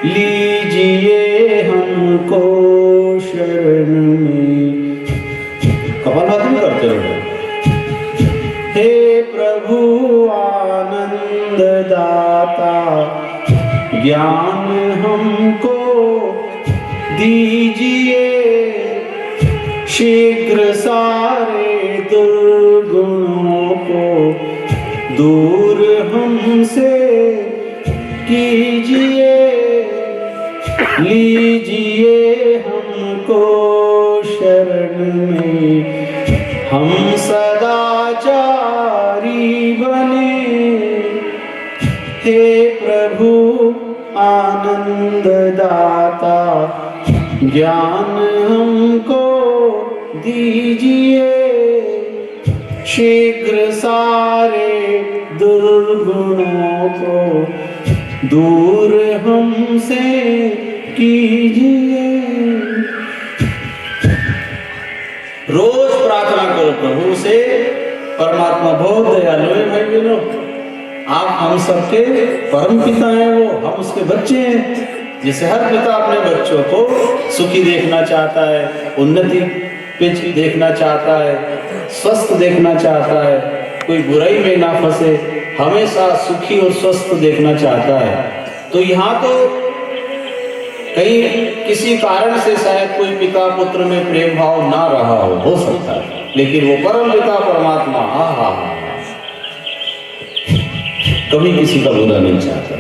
लीजिए हमको शरण में। कपालभाति करते रहो। हे प्रभु आनंद दाता ज्ञान हमको दीजिए, शीघ्र सारे दुर्गुणों को दूर हमसे कीजिए। लीजिए हमको शरण में, हम सदाचारी बने। हे प्रभु आनंद दाता ज्ञान हमको दीजिए, शीघ्र सारे दुर्गुणों को दूर हमसे कीजिए। रोज प्रार्थना करो प्रभु से, परमात्मा बहुत दयालु है भाई बहनों। आप हम सबके परम पिता हैं, वो हम उसके बच्चे हैं। जैसे हर पिता अपने बच्चों को सुखी देखना चाहता है, उन्नति पे देखना चाहता है, स्वस्थ देखना चाहता है, कोई बुराई में ना फंसे, हमेशा सुखी और स्वस्थ देखना चाहता है। तो यहाँ तो कहीं किसी कारण से शायद कोई पिता पुत्र में प्रेम भाव ना रहा हो सकता है, लेकिन वो परम पिता परमात्मा कभी किसी का बुरा नहीं चाहता।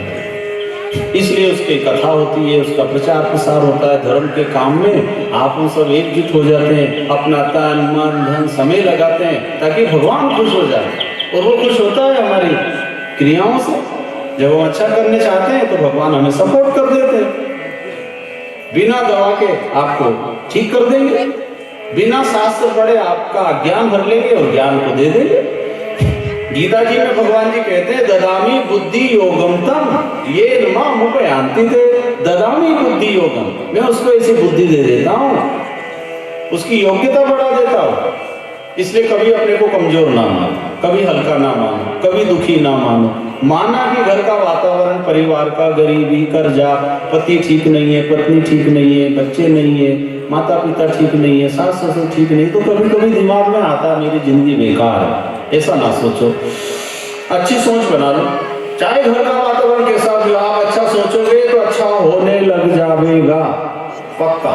इसलिए उसकी कथा होती है, उसका प्रचार प्रसार होता है। धर्म के काम में आप उन सब एकजुट हो जाते हैं, अपना तन मन धन समय लगाते हैं ताकि भगवान खुश हो जाए। और वो खुश होता है हमारी क्रियाओं से। जब हम अच्छा करने चाहते हैं तो भगवान हमें सपोर्ट कर देते हैं, बिना दवा के आपको ठीक कर देंगे, बिना शास्त्र पढ़े आपका ज्ञान भर लेंगे और ज्ञान को दे देंगे। गीता जी में भगवान जी कहते हैं ददामी बुद्धि योगम तम ये नमा मुपयांति थे। ददामी बुद्धि योगम, मैं उसको ऐसी बुद्धि दे देता हूँ, उसकी योग्यता बढ़ा देता हूँ। इसलिए कभी अपने को कमजोर ना मानो, कभी हल्का ना मानो, कभी दुखी ना मानो। माना कि घर का वातावरण, परिवार का, गरीबी, कर्जा, पति ठीक नहीं है, पत्नी ठीक नहीं है, बच्चे नहीं है, माता पिता ठीक नहीं है, सास ससुर ठीक नहीं, तो कभी कभी दिमाग में आता है मेरी जिंदगी बेकार है। ऐसा ना सोचो, अच्छी सोच बना लो। चाहे घर का वातावरण कैसा भी, आप अच्छा सोचोगे तो अच्छा होने लग जाएगा, पक्का।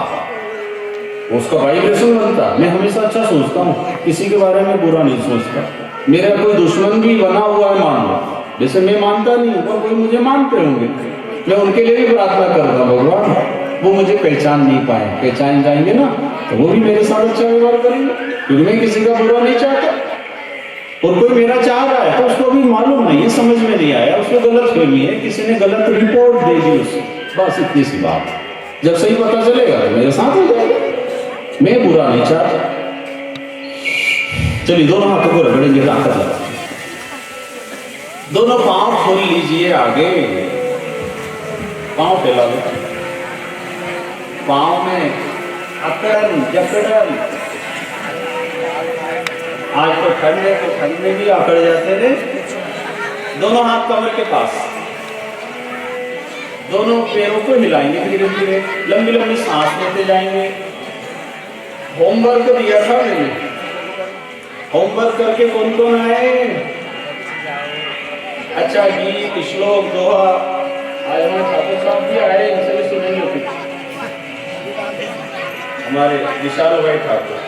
उसका वाइब्रेशन बनता। मैं हमेशा अच्छा सोचता हूँ, किसी के बारे में बुरा नहीं सोचता। मेरा कोई दुश्मन भी बना हुआ है मान लो, जैसे मैं मानता नहीं हूँ पर कोई मुझे मानते होंगे, मैं उनके लिए भी प्रार्थना करता हूँ भगवान वो मुझे पहचान नहीं पाए, पहचान जाएंगे ना तो वो भी मेरे साथ अच्छा व्यवहार करेंगे, क्योंकि मैं किसी का बुरा नहीं चाहता। और कोई मेरा चाह रहा है तो उसको भी मालूम नहीं है, समझ में नहीं आया, उसको गलत फहमी है, किसी ने गलत रिपोर्ट दे दी उसको, बस इतनी सी बात। जब सही पता चलेगा तो मेरे साथ हो जाएगा, मैं बुरा नहीं चाहता। चलिए दोनों हाथों को रगड़ेंगे, ताकत लगा। दोनों पांव खोल लीजिए आगे, पांव फैला लो, पांव में अकड़न जकड़न। आज तो ठंड है तो ठंड में भी अकड़ जाते थे। दोनों हाथ कमर के पास, दोनों पैरों को हिलाएंगे धीरे धीरे, लंबी लंबी सांस लेते जाएंगे। होमवर्क दिया था मैंने, होमवर्क करके कौन कौन आए? अच्छा गीत श्लोक दोहा आए हैं, ठाकुर साहब भी आए, इनसे भी सुनेंगे कुछ। हमारे विशाल भाई ठाकुर,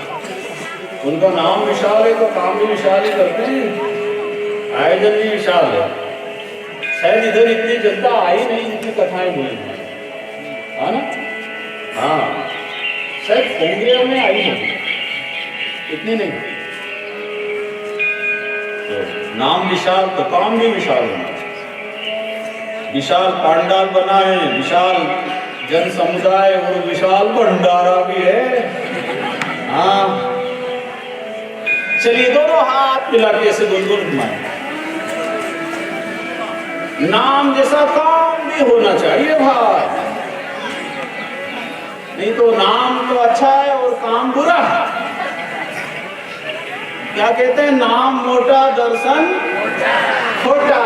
उनका नाम विशाल है तो काम भी विशाल ही करते हैं, आयोजन भी विशाल है। शायद इधर इतनी जनता आई नहीं जितनी कथाएं हुई है ना? हाँ शायद कोंगरिया में आई होगी, इतनी नहीं। तो नाम विशाल तो काम भी विशाल होना चाहिए। विशाल पांडाल बना है, विशाल जन समुदाय और विशाल भंडारा भी है। हाँ चलिए दोनों हाथ मिला के ऐसे गुनगुन घुमाएं। नाम जैसा काम भी होना चाहिए भाई, नहीं तो नाम तो अच्छा है और काम बुरा है। क्या कहते हैं, नाम मोटा दर्शन खोटा,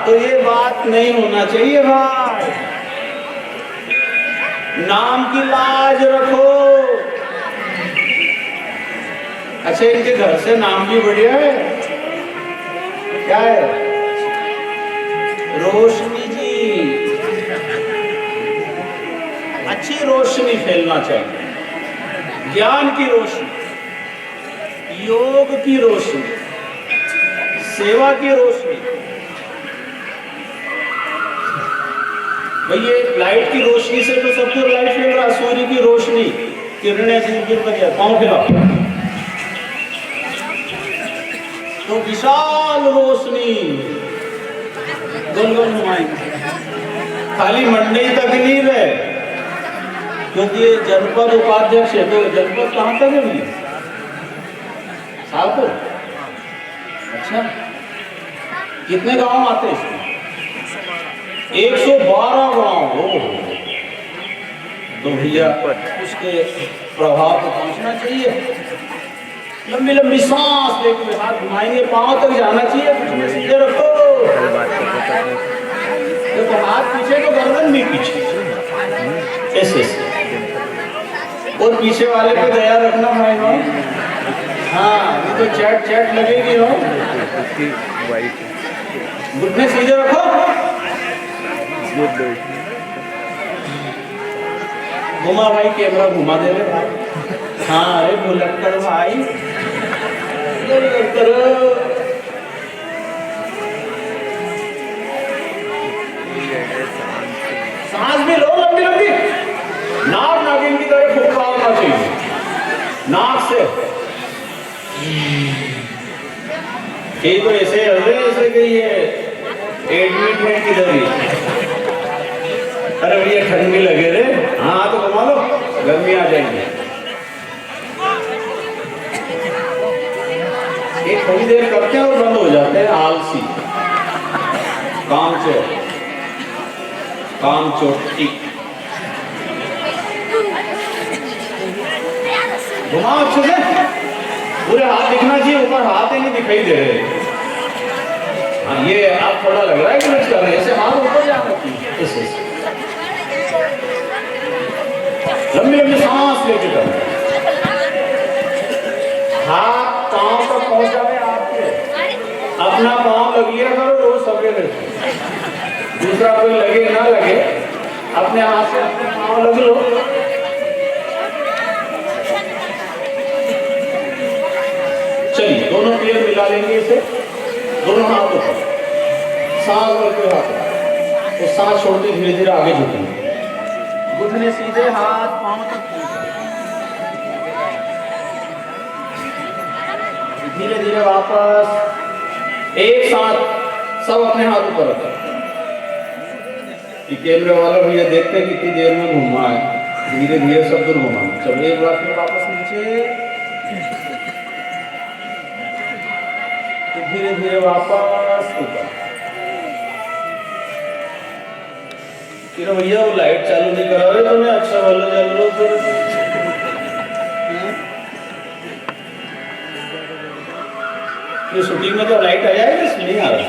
तो ये बात नहीं होना चाहिए भाई। नाम की लाज रखो। अच्छा, इनके घर से नाम भी बढ़िया है। क्या है? रोशनी जी। अच्छी रोशनी फैलना चाहिए, ज्ञान की रोशनी, योग की रोशनी, सेवा की रोशनी। भाई ये लाइट की रोशनी से तो सब कुछ लाइट फैल रहा, सूर्य की रोशनी, किरणें दूर दूर तक है, पाँव फैला तो विशाल रोशनी गुनगुन घुमाएंगे। खाली मंडई तक नहीं रहे, क्योंकि ये जनपद उपाध्यक्ष है, तो जनपद कहाँ तक है भैया? शाहपुर। अच्छा, कितने गांव आते हैं इसमें? 112 गांव। तो भैया उसके प्रभाव को पहुंचना चाहिए। लंबी लंबी सांस लेके हाथ घुमाएंगे, पांव तक जाना चाहिए, कुछ में सीधे रखो। देखो हाथ पीछे तो गर्दन भी पीछे, ऐसे। और पीछे वाले पे दया रखना भाई। हाँ, ये तो चैट चैट लगेगी हो। घुटने सीधे रखो। घुमा भाई, कैमरा घुमा दे रहे भाई। हाँ, अरे भुलक्कड़ भाई, करो। सांस भी लो लंबी लंबी। नाक नागिन की तरह फुफका होना चाहिए, नाक से। ये तो ऐसे ऐसे कि ये एडमिट किधर ही। अरे भैया ठंड भी लगे रे। हाँ तो घुमा लो, गर्मी आ जाएंगे। ये थोड़ी देर करते हैं और बंद हो जाते हैं, आलसी। काम चोटी। घुमाओ अच्छे से, पूरे हाथ दिखना चाहिए, ऊपर हाथ ही नहीं दिखाई दे रहे। हाँ, ये आप थोड़ा लग रहा है कि कर रहे हैं, ऐसे हाथ ऊपर जाना चाहिए। ऐसे लंबी लंबी सांस लेके करो। हाथ पांव तक पहुंचा है आपके, अपना पांव लग लिया करो रोज सवेरे। दूसरा कोई लगे ना लगे, अपने हाथ से अपने पांव लग लो। चलिए, दोनों पैर मिला लेंगे इसे, दोनों हाथों पर सांस लेते हाथ, तो सांस छोड़ते धीरे धीरे आगे झुकेंगे। घुटने सीधे, हाथ पांव तक धीरे धीरे वापस। एक साथ सब अपने हाथ ऊपर रखो। कैमरे वाला भैया देखते हैं कितनी देर में घुमा है, धीरे धीरे सब दूर घुमाना। चलो एक बार फिर वापस नीचे, धीरे धीरे वापस ऊपर। भैया वो लाइट चालू नहीं करा रहे तो मैं अच्छा वाला चल लो फिर। ये शूटिंग में तो लाइट आ जाएगी, इसमें नहीं आ रहा।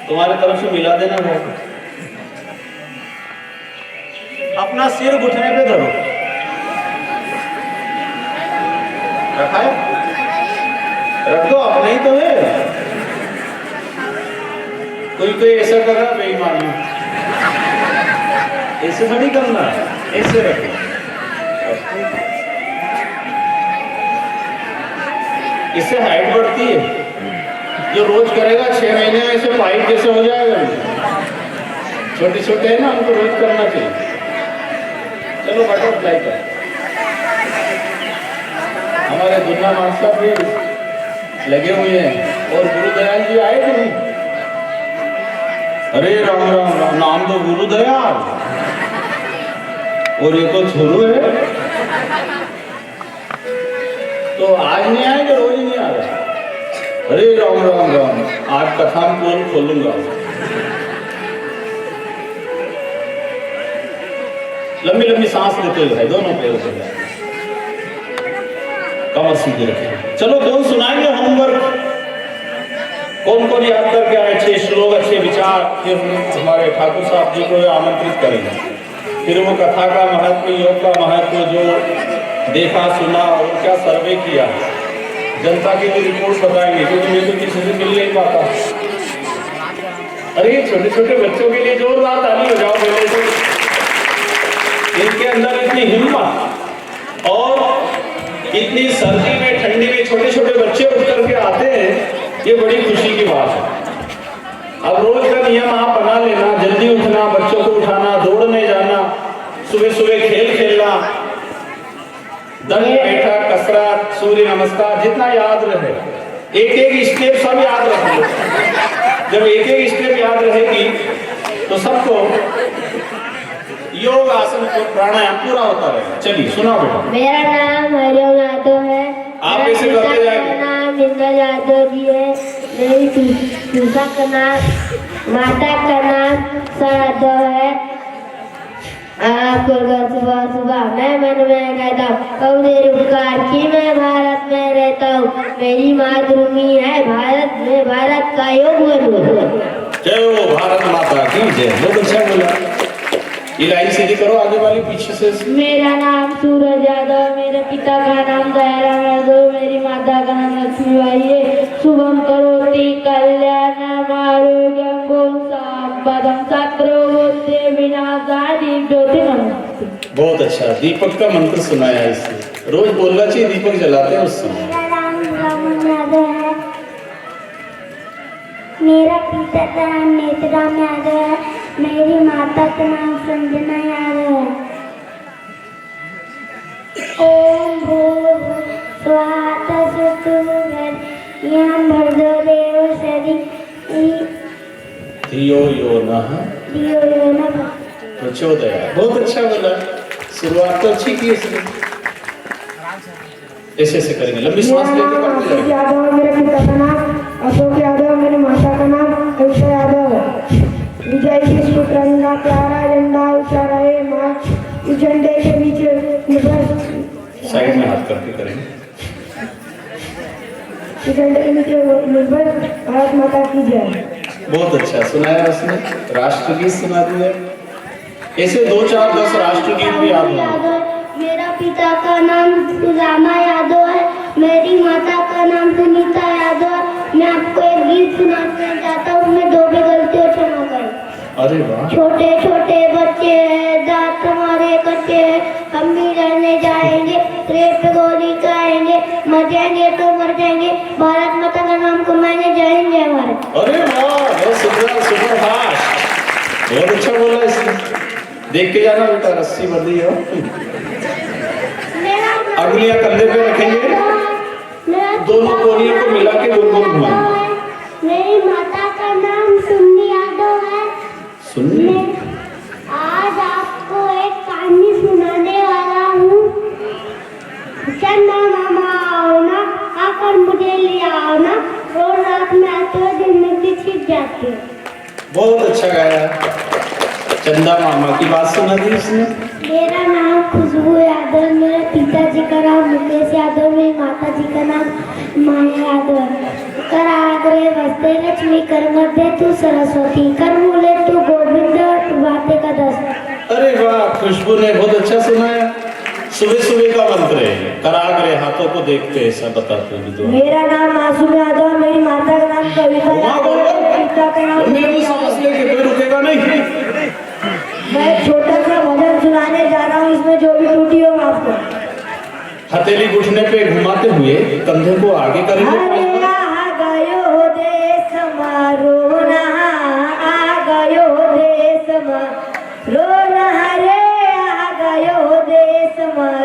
तुम्हारे तरफ से मिला देना भाई। अपना सिर घुटने पे धरो, रखा है? रख दो, अपना ही तो है। कोई ऐसा कर रहा बेईमान, ऐसे थोड़ी करना, ऐसे रखो। इससे हाइट बढ़ती है। जो रोज करेगा 6 महीने में इसे पाइप जैसे हो जाएगा। छोटे छोटे है ना, उनको रोज करना चाहिए। चलो बटरफ्लाई का हमारे दुनिया मास्टर भी लगे हुए हैं, और गुरुदयाल जी आए थे नहीं। अरे राम राम राम, नाम तो गुरुदयाल और ये तो छोरू है। तो आज नहीं आएंगे, रोज ही नहीं आ रहे। अरे राम राम राम, आज कथा में खोलूंगा। लंबी लंबी सांस लेते हुए भाई, दोनों पैरों से कमर सीधे रखें। चलो कौन सुनाएंगे होमवर्क? कौन कौन याद करके आए? अच्छे श्लोक, अच्छे विचार, फिर हमारे ठाकुर साहब जी को आमंत्रित करेंगे। फिर वो कथा का महत्व, योग का महत्व जो देखा सुना और क्या सर्वे किया, जनता की भी रिपोर्ट बताएंगे, क्योंकि मैं तो किसी से मिल नहीं पाता। अरे छोटे छोटे बच्चों के लिए जोरदार ताली हो जाओ पहले से। इनके अंदर इतनी हिम्मत और इतनी सर्दी में ठंडी में छोटे छोटे बच्चे उठ करके आते हैं, ये बड़ी खुशी की बात है। अब रोज का नियम आप बना लेना, जल्दी उठना, बच्चों को उठाना, दौड़ने जाना, सुबह सुबह खेल खेलना, दंड बैठक, कसरत, सूर्य नमस्कार, जितना याद रहे, एक एक स्टेप सब याद रखना। जब एक एक स्टेप याद रहेगी तो सबको योग आसन प्राणायाम पूरा होता रहेगा। चलिए सुनाओ बेटा। मेरा नाम हरिओम यादव है। आप कैसे करते जाएंगे? मेरा नाम इंद्र यादव जी है। मेरी पिता का नाम, माता का नाम यादव है। आपको सुबह सुबह मैं मन में कहता हूँ, कौन उपकार की मैं भारत में रहता हूँ। मेरी मातृभूमि है भारत में, भारत का योग गुरु। जय हो भारत माता की जय। बहुत अच्छा बोला। ये लाइन सीधी करो, आगे वाली पीछे से। मेरा नाम सूरज यादव, मेरे पिता का नाम दयाराम यादव, मेरी माता का नाम लक्ष्मीबाई है। शुभम करोति कल्याणम आरोग्यम संपदम सकरो बुद्धि विनाशादि ज्योति नमस्ते। बहुत अच्छा। दीपक का मंत्र सुनाया है इसने, रोज बोलना चाहिए, दीपक जलाते हैं उस समय। मेरा नाम रामन यादव है। मेरा पिता का नाम नेत्राम यादव है। मेरी माता का नाम संजना यादव है। ओम भूर्भुवः स्वः तत्सवितुर्वरेण्यं भर्गो देवस्य धियो यो नः प्रचोदयात्। बहुत अच्छा बोला, शुरुआत तो अच्छी की इसने। ऐसे ऐसे करेंगे, लंबी सांस लेके करते जाएंगे। यादव, मेरे पिता का नाम अशोक यादव, मेरी माता का नाम कविता यादव। विजय की सूत्रंगा प्यारा झंडा ऊंचा रहे, माँ इस झंडे के नीचे साइड में हाथ करके करेंगे। इस झंडे के नीचे निर्भर भारत माता की जय। बहुत अच्छा सुनाया उसने। राष्ट्रगीत सुना दिया। ऐसे 2 4 10 राष्ट्रगीत भी याद होंगे। मेरा पिता का नाम रामा यादव है। मेरी माता का नाम सुनीता यादव है। मैं आपको एक गीत सुनाना चाहता हूँ, मैं 2 भी गलतियों क्षमा करें। अरे वाह। छोटे छोटे बच्चे हैं, दांत हमारे कच्चे हैं, हम भी रहने जाएंगे, रेत पे गोली खाएंगे, मर जाएंगे तो मर जाएंगे, भारत माता का नाम कमाएंगे, जय हिंद जय भारत। अरे वाह, बहुत सुंदर, सुपर फास्ट। बहुत अच्छा बोला इसने। देख के जाना बेटा, रस्सी बंधी हो। अगलियां कंधे पे रखेंगे, दोनों कोनियों को मिला के गोल गोल घुमाएंगे। मेरी माता का नाम सुन्नी यादव है। सुन्नी? आज आपको एक कहानी सुनाने वाला हूँ। चंदा मामा आओ ना, आकर मुझे ले आओ ना, रोज रात में आते हो, दिन में भी छिप जाते हो। बहुत अच्छा गाया। चंदा मामा की बात सुना दी इसने। मेरा नाम खुशबू यादव, मेरे पिताजी का नाम मुकेश यादव, मेरी माता जी का नाम माया यादव है। कर आगरे बसते लक्ष्मी, कर मध्य तू सरस्वती, कर मूले तू गोविंद, तू बातें का दस। अरे वाह, खुशबू ने बहुत अच्छा सुनाया। सुबह सुबह का मंत्र है, कराग्रे हाथों को देखते ऐसा बताते हैं। मेरा नाम मासूम यादव, मेरी माता का नाम कविता यादव, मेरे पिता का नाम मेरे सांस लेके कोई रुकेगा नहीं। मैं छोटा सा भजन सुनाने जा रहा हूँ, इसमें जो भी त्रुटि हो माफ करो। हथेली घुटने पे घुमाते हुए कंधे को आगे करेंगे। आ गयो देश रोना, आ गयो देश रोना, रे आ गयो देश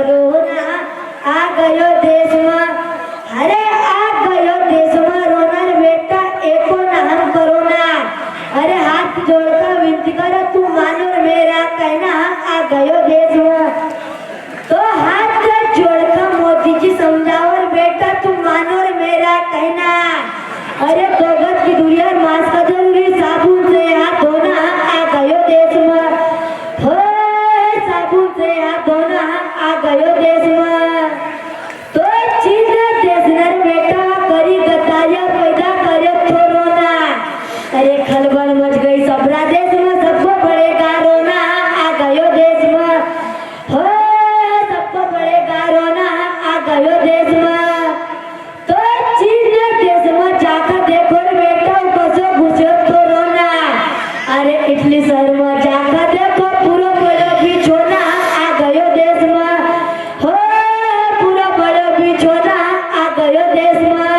रोना, आ गयो देश अरे आ गयो देश रोना रे बेटा, एको नाम करो ना। अरे हाथ जोड़कर विनती करो, तू मानो मेरा कहना, आ गयो देश तो हाथ जोड़कर मोदी जी समझाओ बेटा, तू मानो मेरा कहना। अरे 2 गज की दूरी और मास्क का जरूरी, साबुन से हाथ धोना, आ गयो देश में। हो साबुन से हाथ धोना, आ गयो देश में। तो चीज देश नर बेटा करी गताया पैदा करो थोरोना। अरे खलबल मच गई सबरा देश में, सबको पड़ेगा रोना, आ गयो देश में। इटली शहर में जाकर देखो पूरा बड़ो बिछोना आ गयो देश में हो पूरा बड़ो बिछोना आ गयो देश में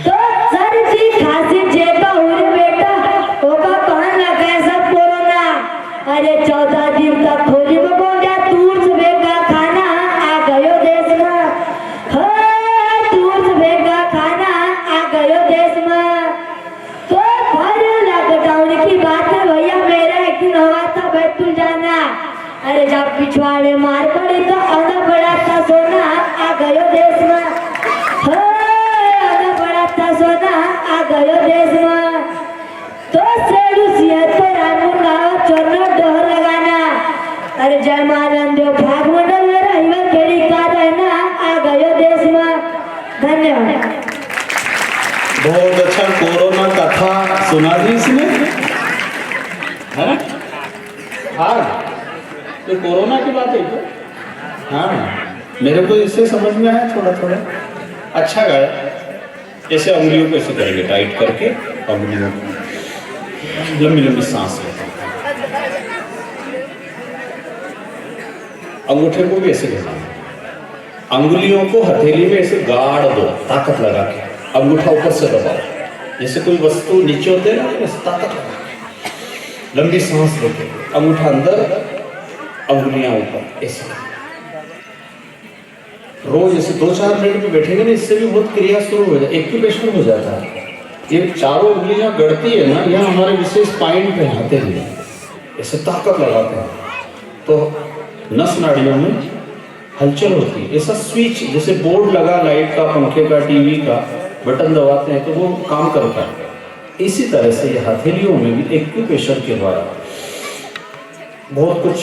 तो सर्दी खांसी जेका हुई बेटा होगा कौन लगा सब कोरोना अरे 14 दिन तक खोली में गया दूर से का खाना आ गयो देश में हो दूर से का खाना आ गयो देश में तो भर लॉकडाउन की बात है भैया मेरा एक दिन हुआ था बैतूल जाना अरे जब पिछवाड़े मार पड़ी तो आधा बड़ा था सोना आ गयो देश में हो आधा बड़ा था सोना आ गयो देश में तो सेडू सिया तो रामुंगा चोरनो डोर लगाना अरे जय मानंदेव भाग मंडल में रहीवर खेड़ी का रहना आ गयो देश में धन्यवाद। बहुत अच्छा कोरोना कथा सुना दी इसने है हाँ तो कोरोना की बात है तो हाँ मेरे को इससे समझ में आया थोड़ा थोड़ा अच्छा गाया ऐसे उंगलियों को ऐसे करेंगे टाइट करके उंगलियों को लंबी लंबी सांस लेते अंगूठे को भी ऐसे लेना अंगुलियों को हथेली में ऐसे गाड़ दो ताकत लगा के अंगूठा ऊपर से दबाओ जैसे कोई वस्तु नीचे होते हैं ना बस ताकत लगा के लंबी सांस लेके अंगूठा अंदर अंगुलियां ऊपर ऐसे रोज ऐसे 2-4 मिनट में बैठेंगे ना इससे भी बहुत क्रिया शुरू हो जाए एक्यूपेशन हो जाता है ये चारों उंगलियां गढ़ती है ना यहाँ हमारे विशेष स्पाइन पे हाथे भी ऐसे ताकत लगाते हैं तो नस नाड़ियों में हलचल होती है ऐसा स्विच जैसे बोर्ड लगा लाइट का पंखे का टीवी का बटन दबाते हैं तो वो काम करता है इसी तरह से ये हथेलियों में भी एक्यूप्रेशर के द्वारा बहुत कुछ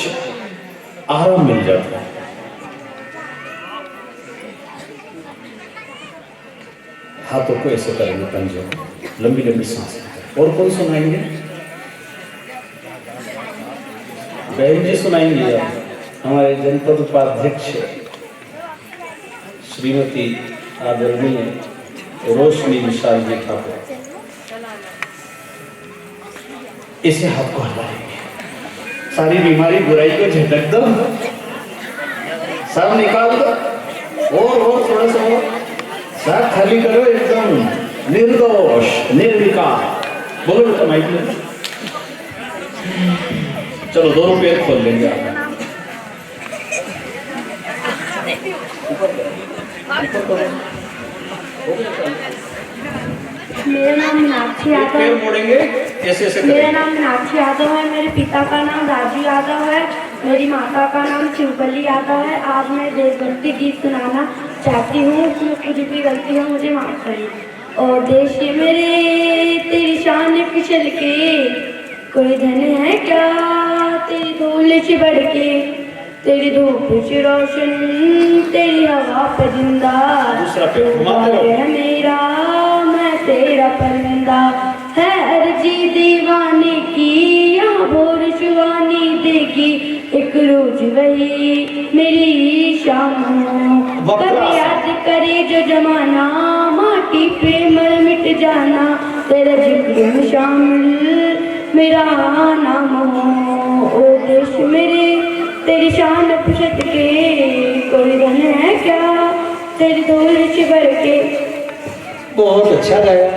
आराम मिल जाता है। हाथों को ऐसे करेंगे पंजे को लंबी लंबी सांस और कौन सुनाएंगे बहन जी सुनाएंगे हमारे जनपद उपाध्यक्ष श्रीमती आदरणीय रोशनी विशाल जी ठाकुर इसे हाथ को हटाएंगे सारी बीमारी बुराई को झटक दो सब निकाल दो और थोड़ा सा और साथ खाली करो एकदम निर्दोष निर्विकार बोलो बेटा माइक में चलो दोनों पैर खोल लेंगे आप मेरा नाम मीनाक्षी यादव है। मोड़ेंगे ऐसे ऐसे मेरा नाम मीनाक्षी यादव है। मेरे पिता का नाम राजू यादव है। मेरी माता का नाम शिवकली यादव है। आज मैं देशभक्ति गीत सुनाना चाहती हूँ। उसमें कुछ भी गलती हो मुझे माफ करिए। और देश के मेरे तेरी शान फिसल के कोई धन है क्या तेरी धूल से बढ़ के तेरी धूप से रोशन तेरी हवा पे जिंदा है मेरा मैं तेरा परिंदा है अर्जी दीवाने की यहाँ भोर शुवानी देगी एक रोज वही मेरी शाम कभी याद करे जो जमाना माटी पे मर मिट जाना तेरा जिक्र में शामिल मेरा नाम हो ओ देश मेरे तेरी शान पुछत के कोई धन है क्या तेरी धूल से भर के। बहुत अच्छा गाया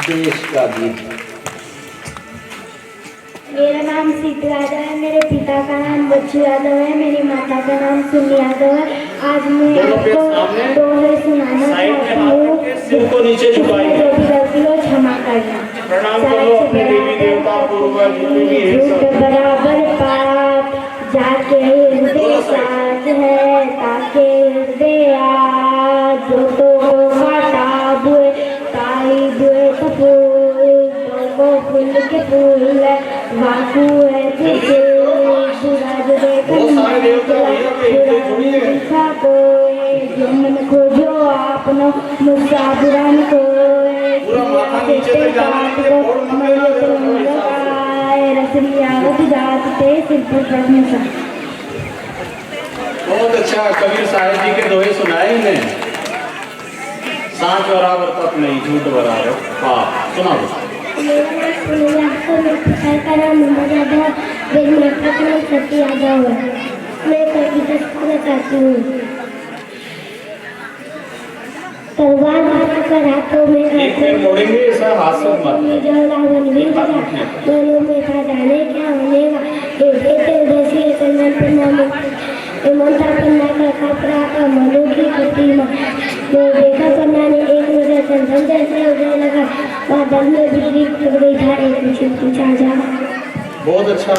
देश का गीत। मेरा नाम सीतू यादव है। मेरे पिता का नाम बच्चू यादव है। मेरी माता का नाम सुनी यादव है। आज मैं आपको दोहे सुनाना चाहती हूँ सिर नीचे झुकाइए जो भी गलती हो क्षमा करना। प्रणाम करो अपने देवी देवता पूर्वज जितने भी हैं सब बराबर पाप जाके हृदय साथ है ताके हृदय आज जो तो काटा बुए ताई बुए कपूर तो फूल के फूल वाकू है तुझे सूरज देखा कोई जुम्मन खोजो आपनो मुसाफिरन कोई रसलियावत जात ते सिर पर प्रश्न सा। बहुत अच्छा कबीर साहिब जी के दोहे सुनाए इन्हें साँच बराबर तक नहीं झूठ बराबर हाँ सुना दो। मेरे पिता का नाम मोहम्मद यादव है, मेरी माता का नाम सती यादव है। मैं कविता सुनाना चाहती हूँ। तलवार उठाकर हाथों में एक मिनट मोड़ेंगे, ऐसा हाथ से मत। जो रावण वीर था, दोनों में था जाने क्या होनेगा। उदय चंदन पर नाम मंथा पन्ना का खतरा का मनु की प्रतिमा। मैं देखा पन्ना ने एक मुझे चंदन जैसे उदय लगा, बादल में बिजली खड़ गई था, एक मुझे पूछा जा। बहुत अच्छा,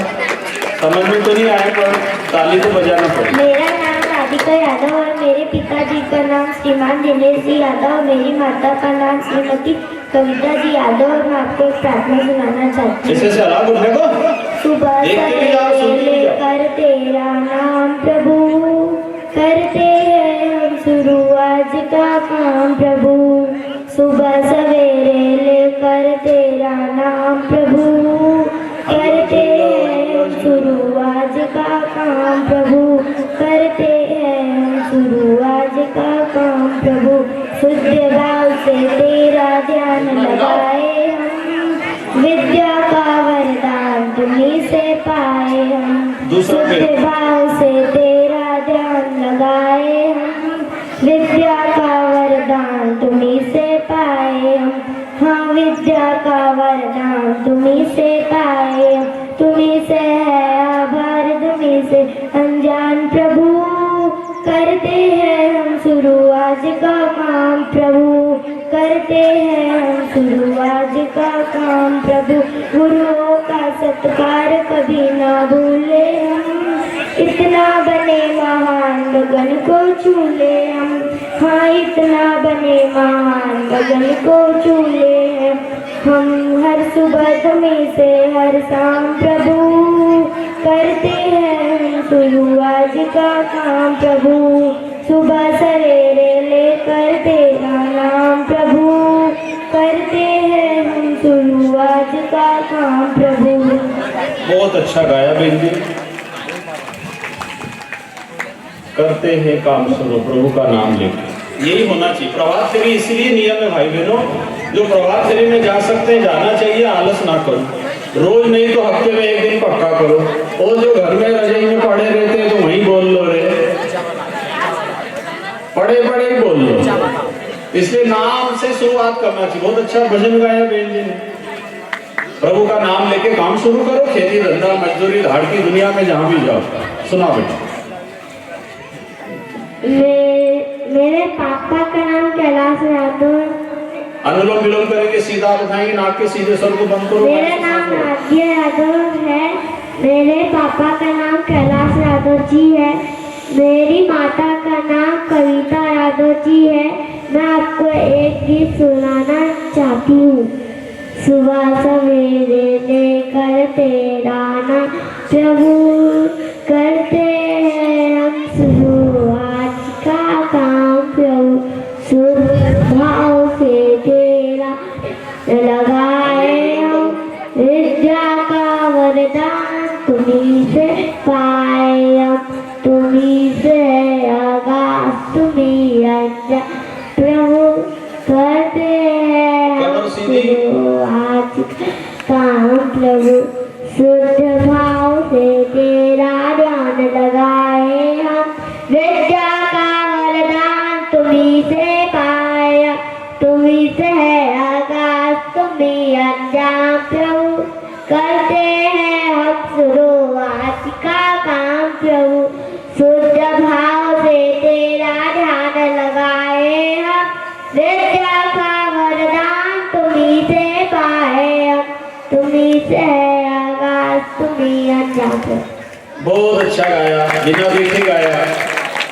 समझ में तो नहीं आया पर ताली तो बजाना पड़ेगा। मेरा नाम राधिका यादव और मेरे पिताजी का नाम श्रीमान दिनेश जी यादव और मेरी माता का नाम श्रीमती कविता जी यादव। और मैं आपको एक प्रार्थना सुनाना चाहती हूँ। ऐसे से अलग उठेगा, सुबह सवेरे कर तेरा नाम प्रभु, करते हैं हम शुरू आज का काम प्रभु। सुबह सवेरे लेकर तेरा नाम प्रभु, करते हैं हम शुरू आज का काम प्रभु, करते हैं हम शुरू आज का काम प्रभु। शुद्ध भाव से तेरा ध्यान लगाए हम, विद्या का वरदान तुम्हीं से पाए हम। शुद्ध भाव से तेरा ध्यान लगाए हम, विद्या का वरदान तुम्हीं से पाए हम। हाँ, विद्या का वरदान तुम्हीं से पाए हम। तुम्हीं से है आभार, तुम्हीं से अनजान प्रभु, करते हैं हम शुरू आज का काम प्रभु, करते हैं हम शुरू आज का काम प्रभु। गुरुओं का सत्कार कभी ना भूले हम, इतना बने महान गगन को छूले हम। हाँ, इतना बने महान गगन को छूले हैं हम। हर सुबह तुम्हीं से हर शाम प्रभु, करते हैं हम शुरू आज का काम प्रभु। सुबह सवेरे लेकर तेरा नाम प्रभु, करते हैं हम शुरू आज का काम प्रभु। बहुत अच्छा गाया बहन जी। करते हैं काम शुरू प्रभु का नाम लेकर, यही होना चाहिए। प्रभात फेरी इसलिए नियम है भाई बहनों, जो प्रभात फेरी में जा सकते हैं जाना चाहिए, आलस ना करो। रोज नहीं तो हफ्ते में एक दिन पक्का करो। और जो घर में रजाई में पड़े रहते हैं तो वहीं बोल लो रे, पड़े पड़े ही बोल लो। इसलिए नाम से शुरुआत करना चाहिए। बहुत अच्छा भजन गाया बहन जी ने। प्रभु का नाम लेके काम शुरू करो, खेती धंधा मजदूरी धाड़ की दुनिया में जहां भी जाओ। सुना बेटा। मेरे पापा का नाम कैलाश यादव है। अनुलोम विलोम करेंगे, सीधा उठाएंगे, नाक के सीधे स्वर को बंद करो। मेरा नाम आद्य यादव है। मेरे पापा का नाम कैलाश यादव जी है। मेरी माता का नाम कविता यादव जी है। मैं आपको एक गीत सुनाना चाहती हूँ। सुबह सवेरे लेकर तेरा नाम प्रभु, करते हैं हम शुरू आज का काम प्रभु। शुद्ध भाव से तेरा लगाए हम, विद्या का वरदान तुम्हीं से पाए हम। तुम्हीं से आगाज तुम्हीं अंजान प्रभु, करते हैं हम शुरू आज का काम प्रभु। शुद्ध भाव से तेरा ध्यान लगाए हम, विद्या का वरदान तुम्हीं से पाया। तुम्हीं से है आगाज तुम्हीं अंजाम प्रभु, करते हैं हम शुरू आज का काम प्रभु। शुद्ध भाव से तेरा ध्यान लगाए हम, विद्या का वरदान तुम्हीं से पाए हम। तुम्हीं से है आगाज तुम्हीं अंजाम प्रभु। बहुत अच्छा गाया, बिना देखे गाया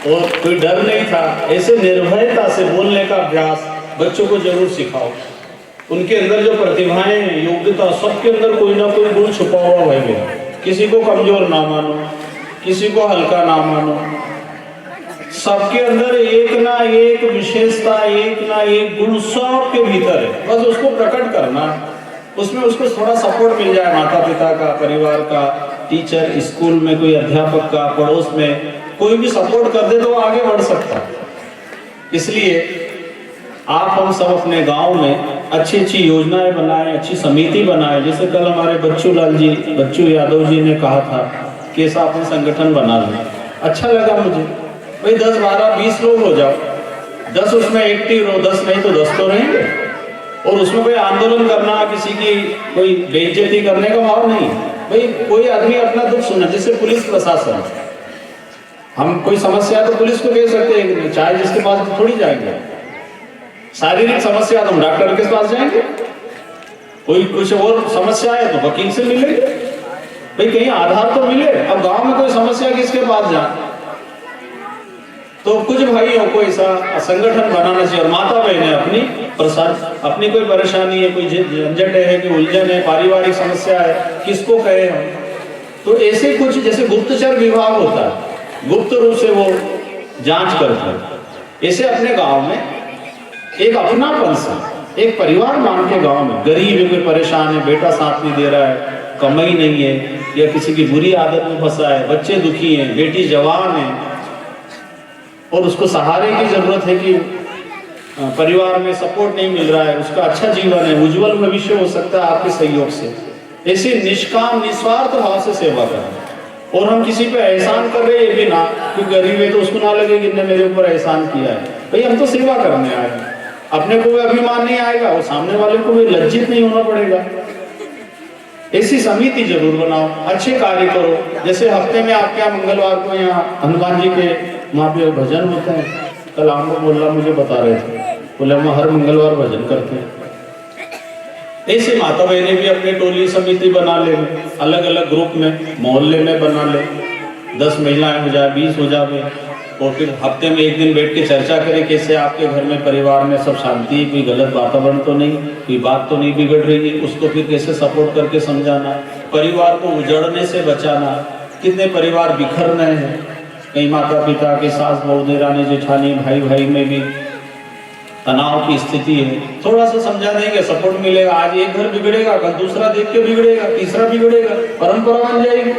और कोई डर नहीं था। ऐसे निर्भयता से बोलने का अभ्यास बच्चों को जरूर सिखाओ। उनके अंदर जो प्रतिभाएं हैं, योग्यता, सबके अंदर कोई ना कोई गुण छुपा हुआ भाई मेरा। किसी को कमजोर ना मानो, किसी को हल्का ना मानो। सबके अंदर एक ना एक विशेषता, एक ना एक गुण सबके भीतर है। बस उसको प्रकट करना, उसमें उसको थोड़ा सपोर्ट मिल जाए, माता पिता का, परिवार का, टीचर, स्कूल में कोई अध्यापक का, पड़ोस में कोई भी सपोर्ट कर दे तो आगे बढ़ सकता है। इसलिए आप हम सब अपने गांव में अच्छी अच्छी योजनाएं बनाएं, अच्छी समिति बनाएं। जैसे कल हमारे बच्चू यादव जी ने कहा था कि ऐसा अपने संगठन बना लें, अच्छा लगा मुझे। भाई 10, 12, 20 लोग हो जाओ, 10 उसमें एक्टिव रहो, 10 नहीं तो 10 तो रहेंगे। और उसमें कोई आंदोलन करना, किसी की कोई बेइज्जती करने का भाव नहीं। भाई कोई आदमी अपना दुख सुना, जैसे पुलिस प्रशासन, हम कोई समस्या तो पुलिस को कह सकते हैं, चाहे जिसके पास थोड़ी जाएंगे। शारीरिक समस्या तो हम डॉक्टर के पास जाएंगे, कोई कुछ और समस्या है तो वकील से मिलेंगे। भाई कहीं आधार तो मिले। अब गांव में कोई समस्या किसके पास जाए? तो कुछ भाइयों को ऐसा संगठन बनाना चाहिए। और माता बहनें अपनी कोई परेशानी है, कोई झंझट है, कोई उलझन है, पारिवारिक समस्या है, किसको कहे हम? तो ऐसे कुछ जैसे गुप्तचर विभाग होता है, गुप्त रूप से वो जांच करता है। ऐसे अपने गांव में एक अपनापन सा, एक परिवार मान के गांव में, गरीब है, कोई परेशान है, बेटा साथ नहीं दे रहा है, कमाई नहीं है, या किसी की बुरी आदत में फंसा है, बच्चे दुखी हैं, बेटी जवान है और उसको सहारे की जरूरत है कि परिवार में सपोर्ट नहीं मिल रहा है, उसका अच्छा जीवन है, उज्जवल भविष्य हो सकता है आपके सहयोग से। ऐसे निष्काम निस्वार्थ भाव से सेवा करें। और हम किसी पे एहसान कर रहे हैं ये भी ना, क्योंकि गरीब है तो उसको ना लगे कि इन्होंने मेरे ऊपर एहसान किया है। भाई हम तो सेवा करने आए हैं, अपने को भी अभिमान नहीं आएगा और सामने वाले को भी लज्जित नहीं होना पड़ेगा। ऐसी समिति जरूर बनाओ, अच्छे कार्य करो। जैसे हफ्ते में आपके यहाँ मंगलवार को यहाँ हनुमान जी के वहाँ पे भजन होते हैं। कल आमको मोल्ला मुझे बता रहे थे, बोले हम हर मंगलवार भजन करते हैं। ऐसे माता बहनें भी अपने टोली समिति बना ले, अलग अलग ग्रुप में मोहल्ले में बना ले, 10 महिलाएं हो जाए, 20 हो जाए, और फिर हफ्ते में एक दिन बैठ के चर्चा करें कैसे आपके घर में परिवार में सब शांति है, कोई गलत वातावरण तो नहीं, कोई बात तो नहीं बिगड़ रही है, उसको फिर कैसे सपोर्ट करके समझाना, परिवार को उजड़ने से बचाना। कितने परिवार बिखर रहे हैं, कहीं माता पिता के सास बहू देरानी जेठानी भाई भाई में भी तनाव की स्थिति है। थोड़ा सा समझा देंगे, सपोर्ट मिलेगा। आज एक घर बिगड़ेगा, कल दूसरा देख के बिगड़ेगा, तीसरा बिगड़ेगा, परंपरा बन जाएगी।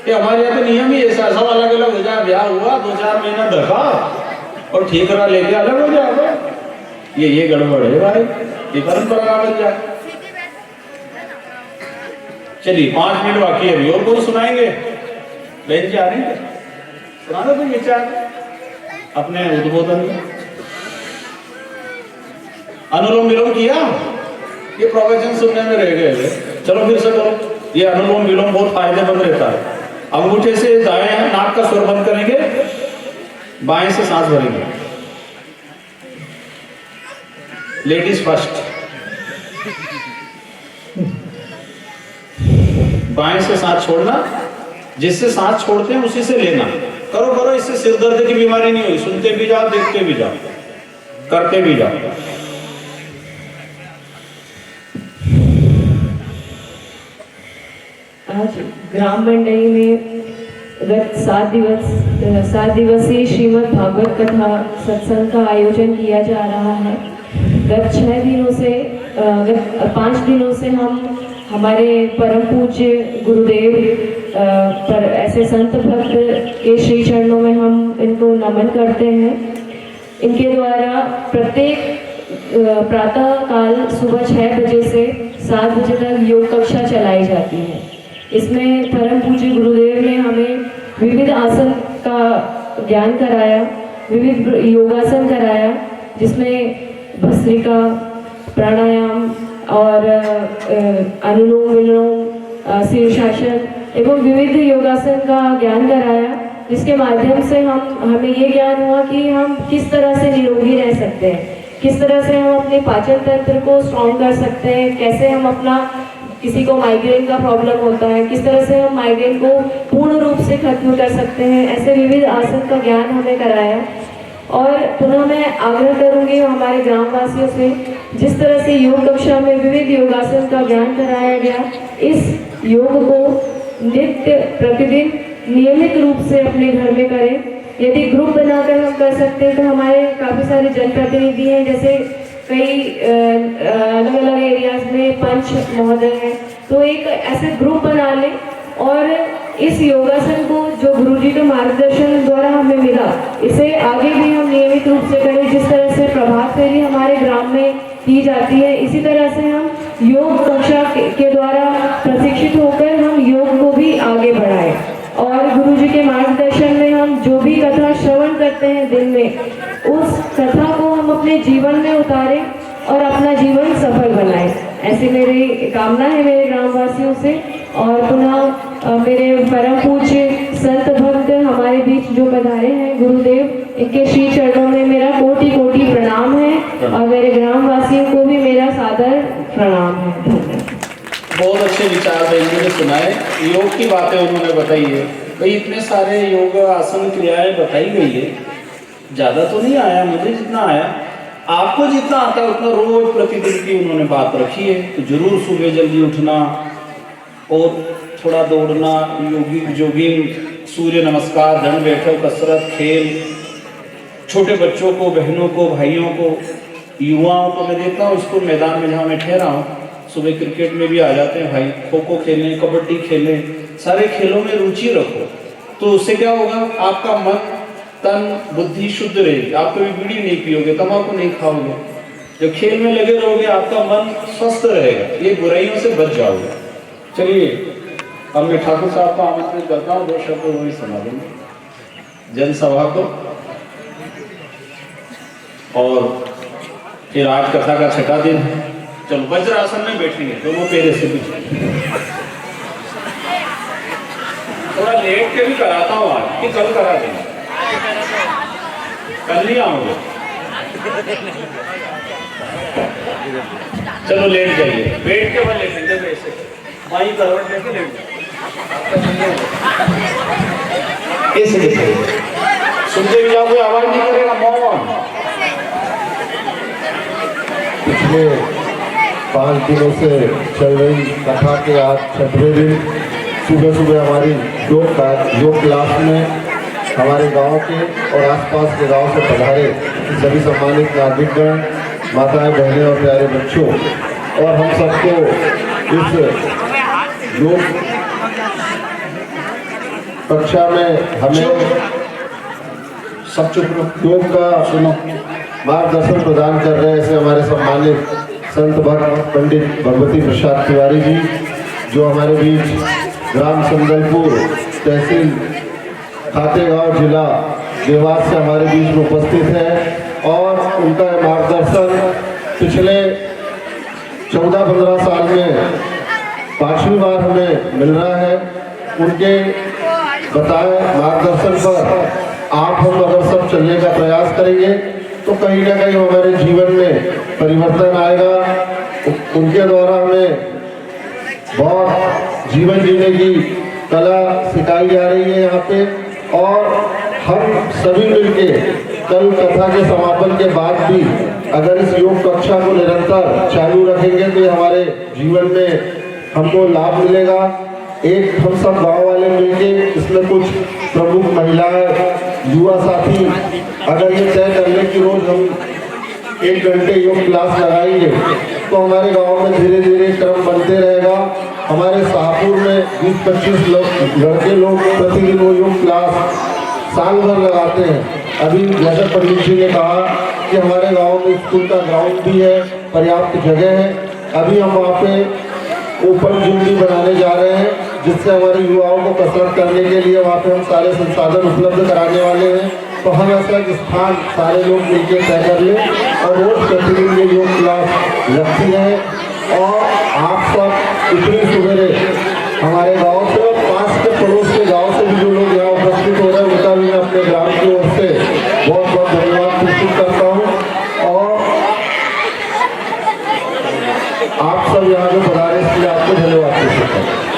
ये हमारे यहाँ तो नियम ही ऐसा, सब अलग अलग हो जाए, ब्याह हुआ 2-4 महीना धका और ठीकरा लेके अलग हो जाएगा। ये गड़बड़ है भाई, ये परंपरा बन जाए। चलिए 5 मिनट बाकी है अभी, और कौन सुनाएंगे? बहन जी आ रही है, सुना दो कोई विचार अपने उद्बोधन में। अनुलोम विलोम किया, ये प्रवचन सुनने में रह गए। चलो फिर से करो। ये अनुलोम विलोम बहुत फायदेमंद रहता है। अंगूठे से दाएं नाक का स्वर बंद करेंगे, बाएं से सांस भरेंगे। लेडीज फर्स्ट, बाएं से सांस छोड़ना, जिससे सांस छोड़ते हैं उसी से लेना। करो करो, इससे सिर दर्द की बीमारी नहीं हुई। सुनते भी जाओ, देखते भी जाओ, करते भी जाओ। आज ग्राम मंडली में गत 7 दिवसीय श्रीमद् भागवत कथा सत्संग का आयोजन किया जा रहा है। गत 5 दिनों से हम हमारे परम पूज्य गुरुदेव पर ऐसे संत भक्त के श्री चरणों में हम इनको नमन करते हैं। इनके द्वारा प्रत्येक प्रातः काल सुबह 6 बजे से 7 बजे तक योग कक्षा चलाई जाती है। इसमें परम पूज्य गुरुदेव ने हमें विविध आसन का ज्ञान कराया, विविध योगासन कराया, जिसमें भस्त्रिका, प्राणायाम और अनुलोम विलोम, शीर्षासन एवं विविध योगासन का ज्ञान कराया, जिसके माध्यम से हमें ये ज्ञान हुआ कि हम किस तरह से निरोगी रह सकते हैं, किस तरह से हम अपने पाचन तंत्र को स्ट्रॉन्ग कर सकते हैं, कैसे हम अपना, किसी को माइग्रेन का प्रॉब्लम होता है, किस तरह से हम माइग्रेन को पूर्ण रूप से खत्म कर सकते हैं। ऐसे विविध आसन का ज्ञान हमें कराया। और पुनः मैं आग्रह करूंगी हमारे ग्रामवासियों से, जिस तरह से योग कक्षा में विविध योगासन का ज्ञान कराया गया, इस योग को नित्य प्रतिदिन नियमित रूप से अपने घर में करें। यदि ग्रुप बनाकर हम कर सकते हैं तो हमारे काफ़ी सारे जनप्रतिनिधि हैं, जैसे कई अलग अलग एरियाज में पंच महोदय हैं, तो एक ऐसे ग्रुप बना लें और इस योगासन को जो गुरुजी के मार्गदर्शन द्वारा हमें मिला, इसे आगे भी हम नियमित रूप से करें। जिस तरह से प्रभात फेरी हमारे ग्राम में की जाती है। इसी तरह से हम योग कक्षा के द्वारा प्रशिक्षित होकर हम योग को भी आगे बढ़ाएं और गुरु जी के मार्गदर्शन में हम जो भी कथा श्रवण करते हैं दिन में, उस कथा को हम अपने जीवन में उतारें और अपना जीवन सफल बनाएं। ऐसी मेरी कामना है मेरे ग्रामवासियों से। और पुनः मेरे परम पूज्य संत भक्त हमारे बीच जो पधारे हैं गुरुदेव, इनके श्री चरणों में मेरा कोटि कोटि प्रणाम है और मेरे ग्रामवासियों को भी मेरा सादर प्रणाम है। बहुत अच्छे विचार देंगे सुनाए। योग की बातें उन्होंने बताई है भाई, इतने सारे योग आसन क्रियाएं बताई गई है, ज़्यादा तो नहीं आया मुझे जितना आया, आपको जितना आता है उतना रोज प्रतिदिन की उन्होंने बात रखी है। तो जरूर सुबह जल्दी उठना और थोड़ा दौड़ना, जोगिंग, सूर्य नमस्कार, दंड बैठक, कसरत, खेल, छोटे बच्चों को, बहनों को, भाइयों को, युवाओं को मैं देखता हूँ इसको मैदान में जहाँ मैं ठहरा हूँ, सुबह क्रिकेट में भी आ जाते हैं भाई, खो खो खेलें, कबड्डी खेलें, सारे खेलों में रुचि रखो। तो उससे क्या होगा, आपका मन तन बुद्धि शुद्ध रहेगी। आप कभी बीड़ी नहीं पियोगे, तंबाकू नहीं खाओगे, जब खेल में लगे रहोगे आपका मन स्वस्थ रहेगा, ये बुराइयों से बच जाओगे। चलिए अब मैं ठाकुर साहब को आमंत्रित करता हूँ, 2 शब्द वही सुना देंगे जनसभा को। और फिर आज कथा का 6ठा दिन है। चलो वज्रासन में बैठेंगे, दोनों पैरे से पीछे। थोड़ा लेट के भी कराता हूँ आज, कि कल करा देंगे, कल नहीं आओगे। चलो लेट जाइए, बैठ के बाद लेटेंगे ऐसे, वहीं करवट लेके लेट ऐसे देखिए, सुनते भी जाओ, कोई आवाज नहीं करेगा। मौन। पिछले 5 दिनों से चल रही कथा के आज 6वें दिन सुबह सुबह हमारी योग क्लास में हमारे गांव के और आसपास के गांव से पधारे सभी सम्मानित नागरिकगण, माताएं, बहनें और प्यारे बच्चों, और हम सबको इस योग कक्षा में हमें सब चुप योग का मार्गदर्शन प्रदान कर रहे हैं ऐसे हमारे सम्मानित संत भक्त पंडित भगवती प्रसाद तिवारी जी, जो हमारे बीच ग्राम संदलपुर, तहसील खातेगांव, जिला देवास से हमारे बीच में उपस्थित है। और उनका मार्गदर्शन पिछले 14-15 साल में 5वीं बार हमें मिल रहा है। उनके बताए मार्गदर्शन पर आप हम अगर सब चलने का प्रयास करेंगे तो कहीं ना कहीं हमारे जीवन में परिवर्तन आएगा। उनके द्वारा हमें बहुत जीवन जीने की कला सिखाई जा रही है यहाँ पे, और हम सभी मिलके कल कथा के समापन के बाद भी अगर इस योग कक्षा को निरंतर चालू रखेंगे तो हमारे जीवन में हमको लाभ मिलेगा। एक हम सब गांव वाले मिलके, इसमें कुछ प्रमुख महिलाएं, युवा साथी अगर ये तय कर ले कि रोज हम 1 घंटे योग क्लास लगाएंगे तो हमारे गांव में धीरे धीरे क्रम बनते रहेगा। हमारे शाहपुर में 20-25 लड़के लोग प्रतिदिन वो योग क्लास साल भर लगाते हैं। अभी जैसे पंडित जी ने कहा कि हमारे गांव में स्कूल का ग्राउंड भी है, पर्याप्त जगह है। अभी हम वहाँ पे ओपन जिम भी बनाने जा रहे हैं, जिससे हमारे युवाओं को कसरत करने के लिए वहाँ पे हम सारे संसाधन उपलब्ध कराने वाले हैं। तो हम ऐसा एक स्थान सारे लोग मिलकर तय कर लें और रोज प्रतिदिन ये योग क्लास लगती है। और आप सब इतनी सवेरे हमारे गांव से और पास के पड़ोस के गांव से भी जो लोग यहाँ उपस्थित हो रहे हैं, उनका भी मैं अपने ग्राम की ओर से बहुत बहुत धन्यवाद प्रस्तुत करता हूँ। और आप सब यहाँ पे पधारे इसलिए आपको धन्यवाद प्रस्तुत करता हूँ।